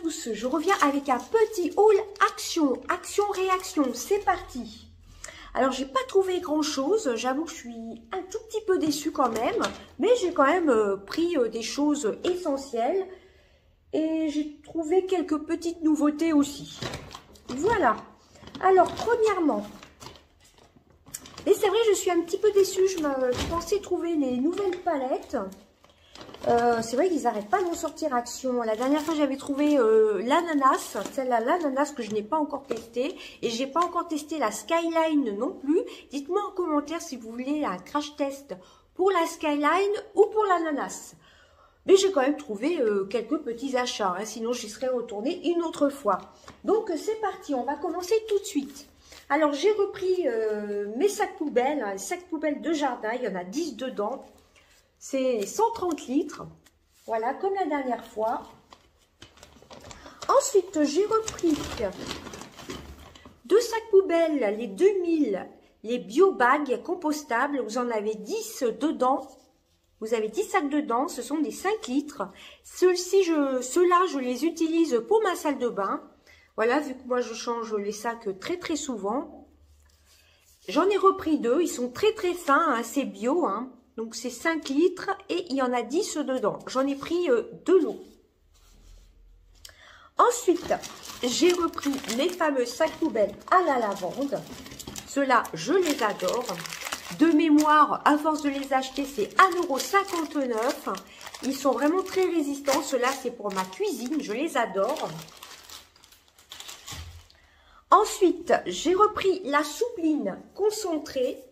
tous, je reviens avec un petit haul action, réaction, c'est parti. Alors j'ai pas trouvé grand chose, j'avoue que je suis un tout petit peu déçue quand même, mais j'ai quand même pris des choses essentielles et j'ai trouvé quelques petites nouveautés aussi. Voilà, alors premièrement, et c'est vrai je suis un petit peu déçue, je pensais trouver les nouvelles palettes. C'est vrai qu'ils n'arrêtent pas d'en sortir action. La dernière fois, j'avais trouvé l'ananas, celle-là, l'ananas que je n'ai pas encore testé. Et j'ai pas encore testé la Skyline non plus. Dites-moi en commentaire si vous voulez un crash test pour la Skyline ou pour l'ananas. Mais j'ai quand même trouvé quelques petits achats, hein, sinon j'y serais retournée une autre fois. Donc c'est parti, on va commencer tout de suite. Alors j'ai repris mes sacs poubelles, hein, les sacs poubelles de jardin, il y en a 10 dedans. C'est 130 litres, voilà, comme la dernière fois. Ensuite, j'ai repris 2 sacs poubelles, les 2000, les bio-bags compostables. Vous en avez 10 dedans. Vous avez 10 sacs dedans, ce sont des 5 litres. Ceux-là, je les utilise pour ma salle de bain. Voilà, vu que moi, je change les sacs très souvent. J'en ai repris 2, ils sont très fins, hein, c'est bio, hein. Donc, c'est 5 litres et il y en a 10 dedans. J'en ai pris de l'eau. Ensuite, j'ai repris mes fameux sacs poubelles à la lavande. Ceux-là, je les adore. De mémoire, à force de les acheter, c'est 1,59 €. Ils sont vraiment très résistants. Ceux-là, c'est pour ma cuisine. Je les adore. Ensuite, j'ai repris la soupline concentrée.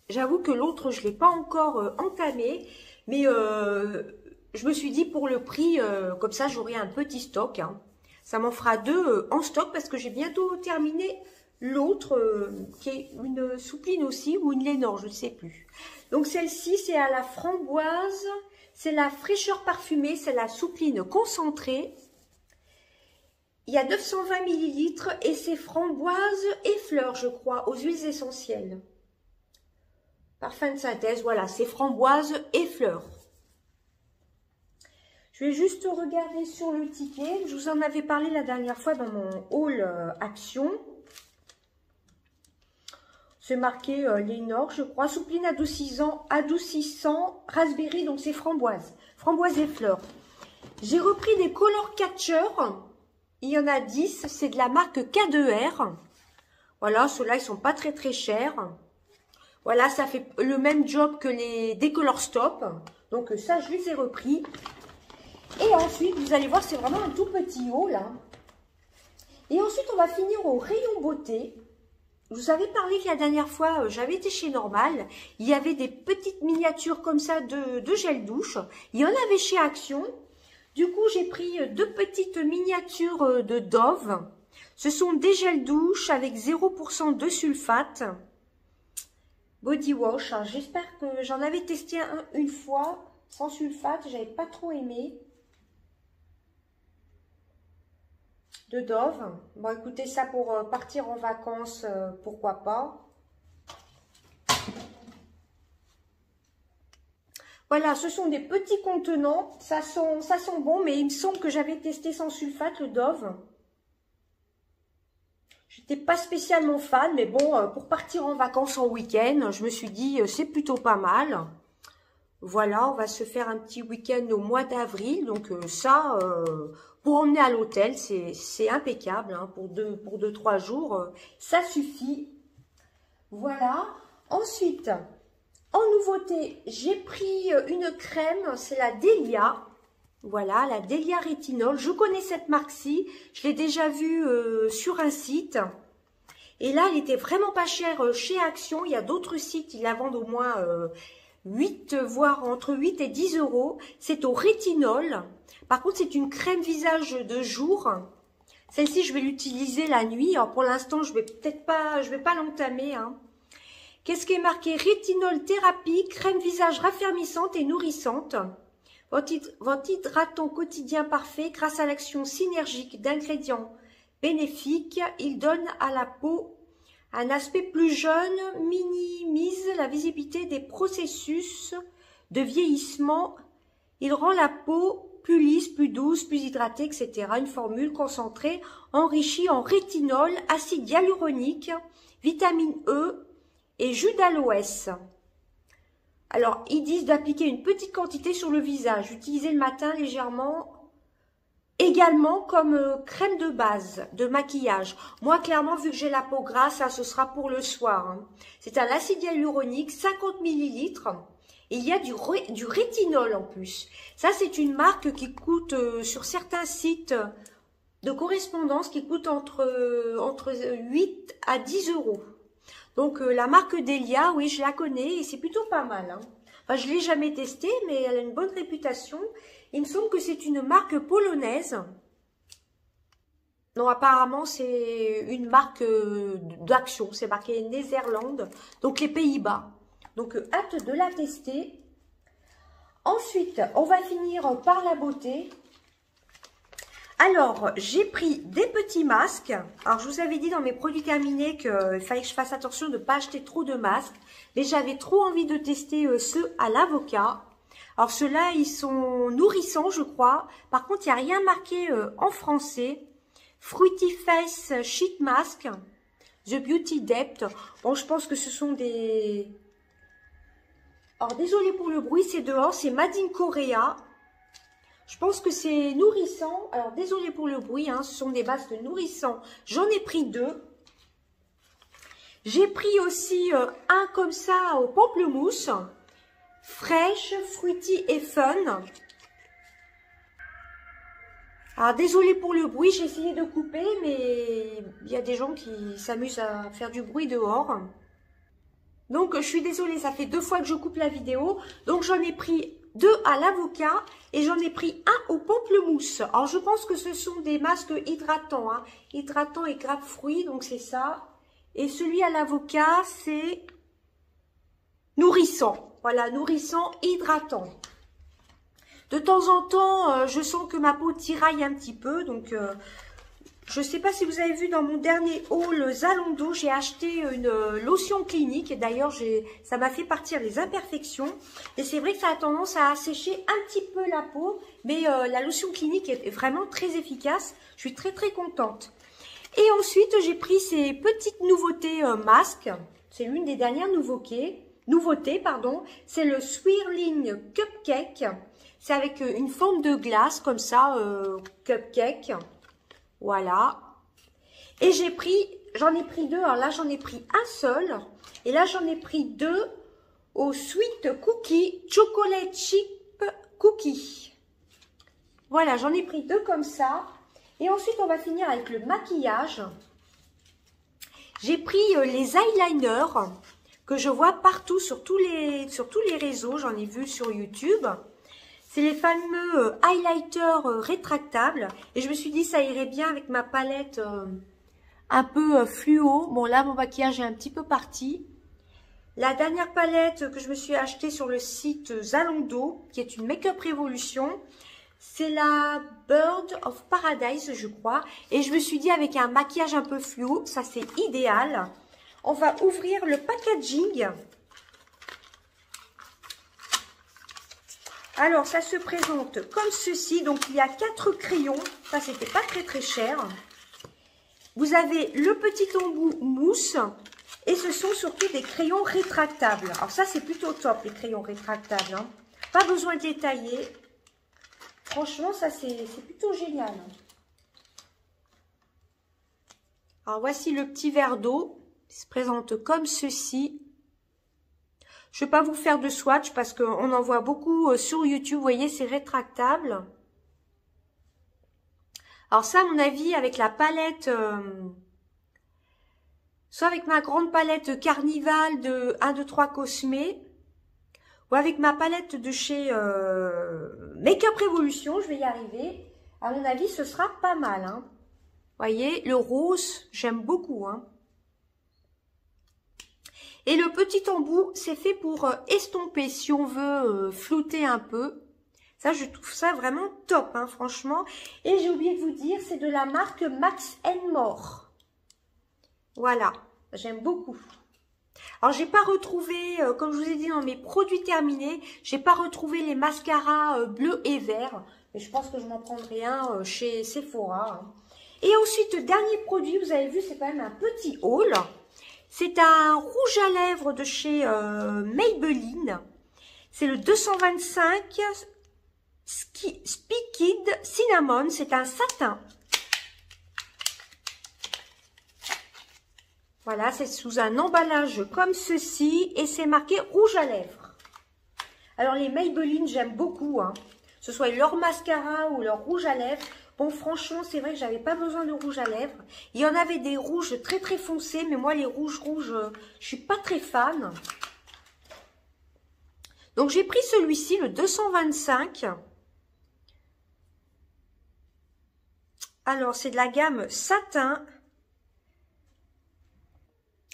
J'avoue que l'autre, je ne l'ai pas encore entamé, mais je me suis dit pour le prix, comme ça, j'aurai un petit stock. Hein. Ça m'en fera 2 en stock parce que j'ai bientôt terminé l'autre, qui est une soupline aussi, ou une Lénore, je ne sais plus. Donc celle-ci, c'est à la framboise, c'est la fraîcheur parfumée, c'est la soupline concentrée. Il y a 920 ml et c'est framboise et fleurs, je crois, aux huiles essentielles. Parfum de synthèse, voilà, c'est framboise et fleurs. Je vais juste regarder sur le ticket. Je vous en avais parlé la dernière fois dans mon haul action. C'est marqué Lénore, je crois. Soupline adoucissant, raspberry, donc c'est framboise. Framboise et fleurs. J'ai repris des color catchers. Il y en a 10. C'est de la marque K2R. Voilà, ceux-là, ils sont pas très chers. Voilà, ça fait le même job que les Décolor Stop. Donc ça, je les ai repris. Et ensuite, vous allez voir, c'est vraiment un tout petit haul. Hein. Et ensuite, on va finir au rayon beauté. Je vous avais parlé que la dernière fois, j'avais été chez Normal. Il y avait des petites miniatures comme ça de gel douche. Il y en avait chez Action. Du coup, j'ai pris 2 petites miniatures de Dove. Ce sont des gels douche avec 0% de sulfate. Body wash, hein. J'espère que j'en avais testé une fois sans sulfate, j'avais pas trop aimé. De Dove. Bon, écoutez, ça pour partir en vacances, pourquoi pas. Voilà, ce sont des petits contenants, ça sent bon, mais il me semble que j'avais testé sans sulfate le Dove. J'étais pas spécialement fan, mais bon, pour partir en vacances en week-end, je me suis dit, c'est plutôt pas mal. Voilà, on va se faire un petit week-end au mois d'avril. Donc ça, pour emmener à l'hôtel, c'est impeccable. Hein, pour 2-3 jours, ça suffit. Voilà. Ensuite, en nouveauté, j'ai pris une crème, c'est la Delia. Voilà, la Delia Rétinol. Je connais cette marque-ci. Je l'ai déjà vue sur un site. Et là, elle était vraiment pas chère chez Action. Il y a d'autres sites, ils la vendent au moins 8, voire entre 8 et 10 €. C'est au rétinol. Par contre, c'est une crème visage de jour. Celle-ci, je vais l'utiliser la nuit. Alors, pour l'instant, je vais pas l'entamer. Hein. Qu'est-ce qui est marqué? Rétinol thérapie, crème visage raffermissante et nourrissante. Votre hydratant quotidien parfait grâce à l'action synergique d'ingrédients bénéfiques. Il donne à la peau un aspect plus jeune, minimise la visibilité des processus de vieillissement. Il rend la peau plus lisse, plus douce, plus hydratée, etc. Une formule concentrée, enrichie en rétinol, acide hyaluronique, vitamine E et jus d'aloès. Alors, ils disent d'appliquer une petite quantité sur le visage, utiliser le matin légèrement, également comme crème de base, de maquillage. Moi, clairement, vu que j'ai la peau grasse, ça, ce sera pour le soir. Hein. C'est un acide hyaluronique, 50 ml. Et il y a du rétinol en plus. Ça, c'est une marque qui coûte sur certains sites de correspondance qui coûte entre 8 à 10 euros. Donc, la marque Delia, oui, je la connais et c'est plutôt pas mal. Hein. Enfin, je ne l'ai jamais testée, mais elle a une bonne réputation. Il me semble que c'est une marque polonaise. Non, apparemment, c'est une marque d'Action. C'est marqué Néerlande, donc les Pays-Bas. Donc, hâte de la tester. Ensuite, on va finir par la beauté. Alors, j'ai pris des petits masques. Alors, je vous avais dit dans mes produits terminés qu'il fallait que je fasse attention de ne pas acheter trop de masques. Mais j'avais trop envie de tester ceux à l'avocat. Alors, ceux-là, ils sont nourrissants, je crois. Par contre, il n'y a rien marqué en français. Fruity Face Sheet Mask. The Beauty Depth. Bon, je pense que ce sont des... Alors, désolé pour le bruit, c'est dehors, c'est Made in Korea. Je pense que c'est nourrissant. Alors, désolé pour le bruit, hein, ce sont des masques nourrissants. J'en ai pris 2. J'ai pris aussi un comme ça au pamplemousse. Fraîche, fruity et fun. Alors, désolé pour le bruit, j'ai essayé de couper, mais il y a des gens qui s'amusent à faire du bruit dehors. Donc, je suis désolée, ça fait 2 fois que je coupe la vidéo. Donc, j'en ai pris 2 à l'avocat et j'en ai pris un au pamplemousse. Alors, je pense que ce sont des masques hydratants. Hein. Hydratants et grapefruit, donc c'est ça. Et celui à l'avocat, c'est nourrissant. Voilà, nourrissant, hydratant. De temps en temps, je sens que ma peau tiraille un petit peu. Donc, je ne sais pas si vous avez vu dans mon dernier haul Zalando, j'ai acheté une lotion clinique. Et d'ailleurs, ça m'a fait partir les imperfections. Et c'est vrai que ça a tendance à assécher un petit peu la peau. Mais la lotion clinique est vraiment très efficace. Je suis très très contente. Et ensuite, j'ai pris ces petites nouveautés masques. C'est l'une des dernières nouveautés. C'est le Swirling Cupcake. C'est avec une forme de glace comme ça, cupcake. Voilà. Et j'en ai pris 2. Alors là, j'en ai pris un seul. Et là, j'en ai pris 2 au Sweet Cookie Chocolate Chip Cookie. Voilà, j'en ai pris 2 comme ça. Et ensuite, on va finir avec le maquillage. J'ai pris les eyeliners que je vois partout sur tous les réseaux. J'en ai vu sur YouTube. C'est les fameux highlighters rétractables. Et je me suis dit, ça irait bien avec ma palette un peu fluo. Bon, là, mon maquillage est un petit peu parti. La dernière palette que je me suis achetée sur le site Zalando, qui est une Make-up Revolution, c'est la Bird of Paradise, je crois. Et je me suis dit, avec un maquillage un peu fluo, ça c'est idéal. On va ouvrir le packaging. Alors, ça se présente comme ceci. Donc, il y a 4 crayons. Ça, c'était pas très très cher. Vous avez le petit embout mousse. Et ce sont surtout des crayons rétractables. Alors, ça, c'est plutôt top, les crayons rétractables. Hein. Pas besoin de détailler. Franchement, ça, c'est plutôt génial. Alors, voici le petit verre d'eau. Il se présente comme ceci. Je ne vais pas vous faire de swatch parce qu'on en voit beaucoup sur YouTube. Vous voyez, c'est rétractable. Alors ça, à mon avis, avec la palette, soit avec ma grande palette Carnival de 1, 2, 3 Cosmé, ou avec ma palette de chez Make-up Revolution, je vais y arriver. À mon avis, ce sera pas mal. Hein. Vous voyez, le rose, j'aime beaucoup. Hein. Et le petit embout, c'est fait pour estomper si on veut flouter un peu. Ça, je trouve ça vraiment top, hein, franchement. Et j'ai oublié de vous dire, c'est de la marque Max & More. Voilà, j'aime beaucoup. Alors, j'ai pas retrouvé, comme je vous ai dit dans mes produits terminés, j'ai pas retrouvé les mascaras bleus et verts. Mais je pense que je m'en prendrai un chez Sephora. Hein. Et ensuite, dernier produit, vous avez vu, c'est quand même un petit haul. C'est un rouge à lèvres de chez Maybelline. C'est le 225 Speaked Cinnamon. C'est un satin. Voilà, c'est sous un emballage comme ceci. Et c'est marqué rouge à lèvres. Alors, les Maybelline, j'aime beaucoup. Hein. Que ce soit leur mascara ou leur rouge à lèvres. Bon, franchement, c'est vrai que j'avais pas besoin de rouge à lèvres. Il y en avait des rouges très très foncés, mais moi les rouges, je suis pas très fan. Donc j'ai pris celui-ci, le 225. Alors c'est de la gamme satin.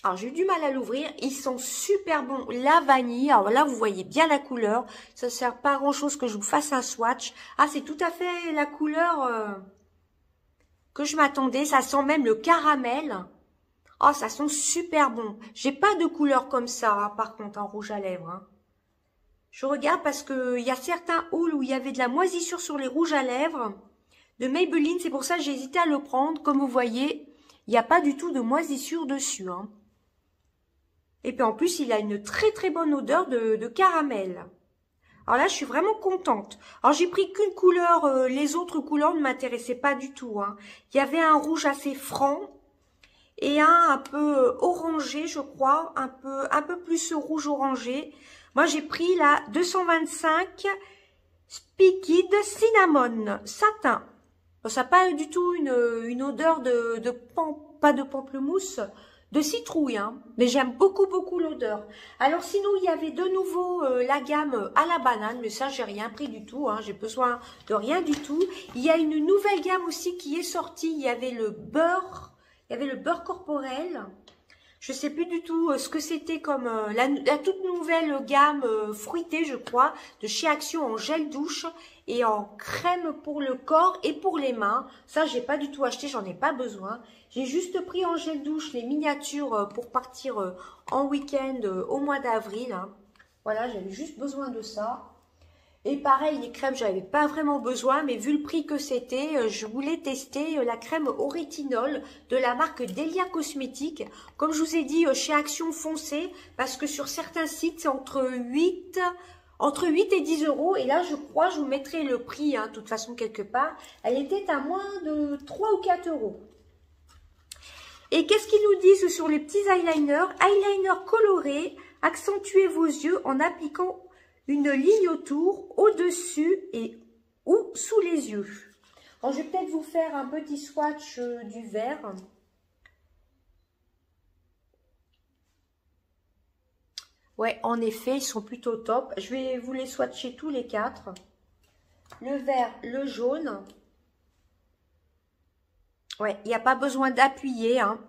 Alors j'ai eu du mal à l'ouvrir, ils sont super bons. La vanille, alors là vous voyez bien la couleur. Ça ne sert pas à grand chose que je vous fasse un swatch. Ah, c'est tout à fait la couleur que je m'attendais. Ça sent même le caramel. Oh, ça sent super bon. J'ai pas de couleur comme ça, hein, par contre, en rouge à lèvres. Hein. Je regarde parce que il y a certains hauls où il y avait de la moisissure sur les rouges à lèvres de Maybelline. C'est pour ça que j'ai hésité à le prendre. Comme vous voyez, il n'y a pas du tout de moisissure dessus. Hein. Et puis en plus, il a une très très bonne odeur de caramel. Alors là, je suis vraiment contente. Alors j'ai pris qu'une couleur, les autres couleurs ne m'intéressaient pas du tout. Hein. Il y avait un rouge assez franc et un peu orangé, je crois, un peu plus rouge orangé. Moi, j'ai pris la 225 Speaked Cinnamon satin. Bon, ça n'a pas du tout une odeur pas de pamplemousse, de citrouille, hein. Mais j'aime beaucoup, beaucoup l'odeur. Alors, sinon, il y avait de nouveau la gamme à la banane, mais ça, j'ai rien pris du tout, hein. J'ai besoin de rien du tout. Il y a une nouvelle gamme aussi qui est sortie. Il y avait le beurre corporel. Je sais plus du tout ce que c'était comme la toute nouvelle gamme fruitée, je crois, de chez Action en gel douche et en crème pour le corps et pour les mains. Ça, j'ai pas du tout acheté, j'en ai pas besoin. J'ai juste pris en gel douche les miniatures pour partir en week-end au mois d'avril. Hein. Voilà, j'avais juste besoin de ça. Et pareil, les crèmes, j'avais pas vraiment besoin, mais vu le prix que c'était, je voulais tester la crème au rétinol de la marque Delia Cosmétiques. Comme je vous ai dit, chez Action, foncez, parce que sur certains sites, c'est entre 8 et 10 euros. Et là, je crois, je vous mettrai le prix, hein, de toute façon, quelque part. Elle était à moins de 3 ou 4 euros. Et qu'est-ce qu'ils nous disent sur les petits eyeliners? Eyeliner coloré, accentuez vos yeux en appliquant une ligne autour, au-dessus et ou sous les yeux. Alors, je vais peut-être vous faire un petit swatch du vert. Ouais, en effet, ils sont plutôt top. Je vais vous les swatcher tous les quatre. Le vert, le jaune. Ouais, il n'y a pas besoin d'appuyer. Hein.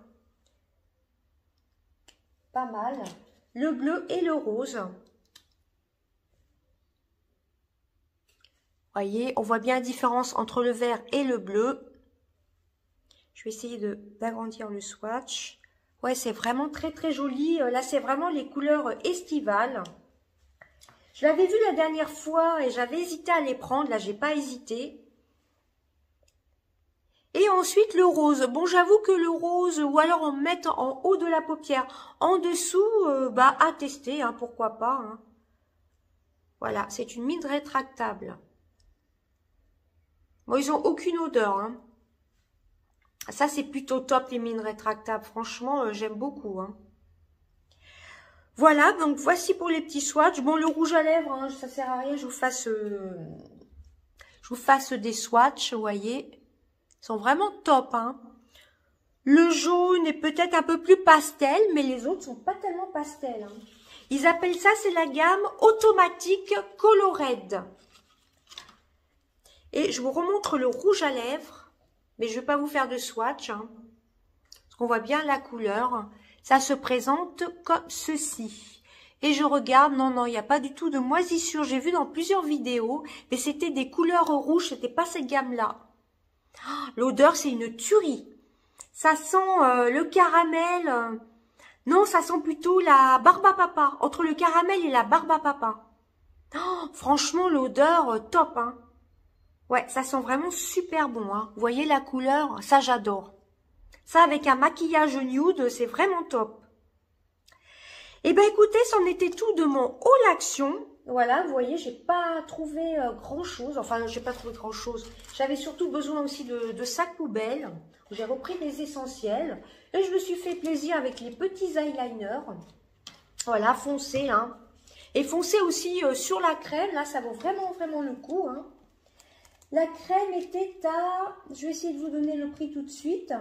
Pas mal. Le bleu et le rose. Voyez, on voit bien la différence entre le vert et le bleu. Je vais essayer d'agrandir le swatch. Ouais, c'est vraiment très très joli. Là, c'est vraiment les couleurs estivales. Je l'avais vu la dernière fois et j'avais hésité à les prendre. Là, j'ai pas hésité. Et ensuite, le rose. Bon, j'avoue que le rose, ou alors en mettre en haut de la paupière, en dessous, à tester, hein, pourquoi pas. Hein. Voilà, c'est une mine rétractable. Bon, ils n'ont aucune odeur. Hein. Ça, c'est plutôt top, les mines rétractables. Franchement, j'aime beaucoup. Hein. Voilà, donc voici pour les petits swatchs. Bon, le rouge à lèvres, hein, ça sert à rien. Je vous fasse des swatchs, vous voyez. Ils sont vraiment top. Hein. Le jaune est peut-être un peu plus pastel, mais les autres sont pas tellement pastel. Hein. Ils appellent ça, c'est la gamme automatique Colored. Et je vous remontre le rouge à lèvres, mais je ne vais pas vous faire de swatch, hein, parce qu'on voit bien la couleur. Ça se présente comme ceci. Et je regarde, non, il n'y a pas du tout de moisissure. J'ai vu dans plusieurs vidéos, mais c'était des couleurs rouges, c'était pas cette gamme-là. Oh, l'odeur, c'est une tuerie. Ça sent le caramel, Non, ça sent plutôt la barbe à papa. Entre le caramel et la barbe à papa. Oh, franchement, l'odeur, top, hein. Ouais, ça sent vraiment super bon, hein. Vous voyez la couleur? Ça, j'adore. Ça, avec un maquillage nude, c'est vraiment top. Eh ben, écoutez, c'en était tout de mon haul action. Voilà, vous voyez, j'ai pas trouvé grand-chose. Enfin, j'ai pas trouvé grand-chose. J'avais surtout besoin aussi de sacs poubelles. J'ai repris des essentiels. Et je me suis fait plaisir avec les petits eyeliners. Voilà, foncé, hein. Et foncé aussi sur la crème. Là, ça vaut vraiment, vraiment le coup, hein. La crème était à... Je vais essayer de vous donner le prix tout de suite.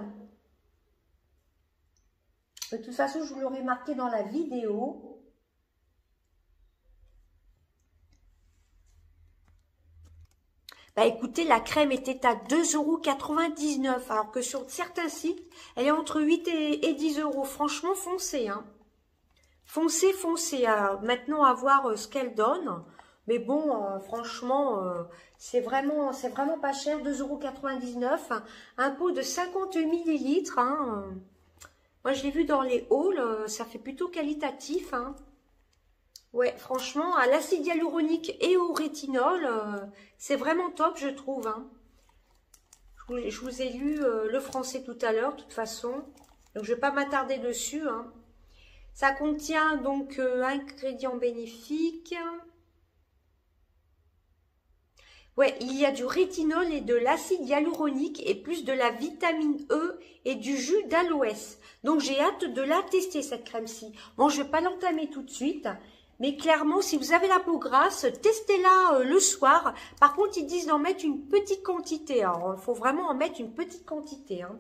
De toute façon, je vous l'aurai marqué dans la vidéo. Bah écoutez, la crème était à 2,99 €, alors que sur certains sites, elle est entre 8 et 10 €. Franchement, foncez, hein. Foncez, foncez. Maintenant, à voir ce qu'elle donne. Mais bon, franchement, c'est vraiment pas cher, 2,99 €. Un pot de 50 millilitres, hein. Moi, je l'ai vu dans les hauls, ça fait plutôt qualitatif, hein. Ouais, franchement, à l'acide hyaluronique et au rétinol, c'est vraiment top, je trouve, hein. Je vous ai lu le français tout à l'heure, de toute façon. Donc, je ne vais pas m'attarder dessus, hein. Ça contient donc ingrédients bénéfiques. Ouais, il y a du rétinol et de l'acide hyaluronique et plus de la vitamine E et du jus d'aloès. Donc, j'ai hâte de la tester, cette crème-ci. Bon, je ne vais pas l'entamer tout de suite. Mais clairement, si vous avez la peau grasse, testez-la le soir. Par contre, ils disent d'en mettre une petite quantité. Alors, il faut vraiment en mettre une petite quantité, hein.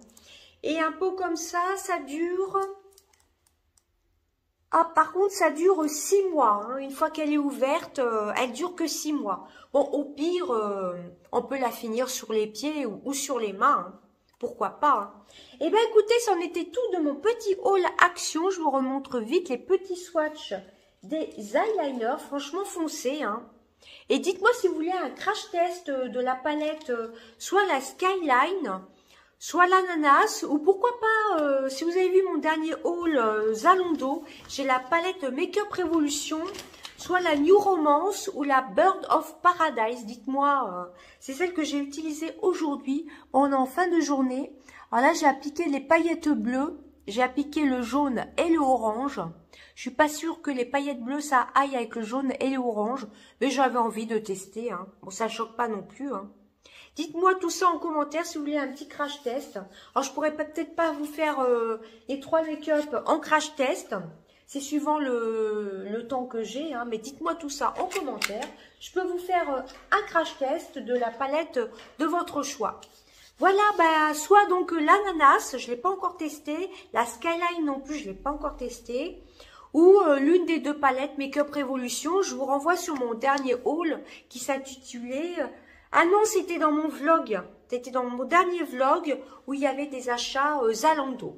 Et un pot comme ça dure... Ah, par contre, ça dure 6 mois. Hein. Une fois qu'elle est ouverte, elle dure que 6 mois. Bon, au pire, on peut la finir sur les pieds ou sur les mains. Hein. Pourquoi pas, hein. Eh bien, écoutez, c'en était tout de mon petit haul action. Je vous remontre vite les petits swatchs des eyeliners. Franchement, foncés, hein. Et dites-moi si vous voulez un crash test de la palette, soit la Skyline, soit l'ananas, ou pourquoi pas, si vous avez vu mon dernier haul Zalando, j'ai la palette Make-up Revolution, soit la New Romance ou la Bird of Paradise. Dites-moi, c'est celle que j'ai utilisée aujourd'hui. On est en fin de journée. Alors là, j'ai appliqué les paillettes bleues, j'ai appliqué le jaune et le orange. Je suis pas sûre que les paillettes bleues, ça aille avec le jaune et l'orange, mais j'avais envie de tester, hein. Bon, ça choque pas non plus, hein. Dites-moi tout ça en commentaire si vous voulez un petit crash test. Alors, je pourrais peut-être pas vous faire les 3 make-up en crash test. C'est suivant le temps que j'ai, hein, mais dites-moi tout ça en commentaire. Je peux vous faire un crash test de la palette de votre choix. Voilà, bah, soit donc l'ananas, je ne l'ai pas encore testé. La Skyline non plus, je ne l'ai pas encore testé. Ou l'une des deux palettes Make-up Revolution. Je vous renvoie sur mon dernier haul qui s'intitulait... Ah non, c'était dans mon vlog. C'était dans mon dernier vlog où il y avait des achats Zalando.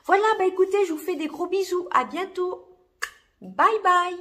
Voilà, bah écoutez, je vous fais des gros bisous. À bientôt. Bye bye.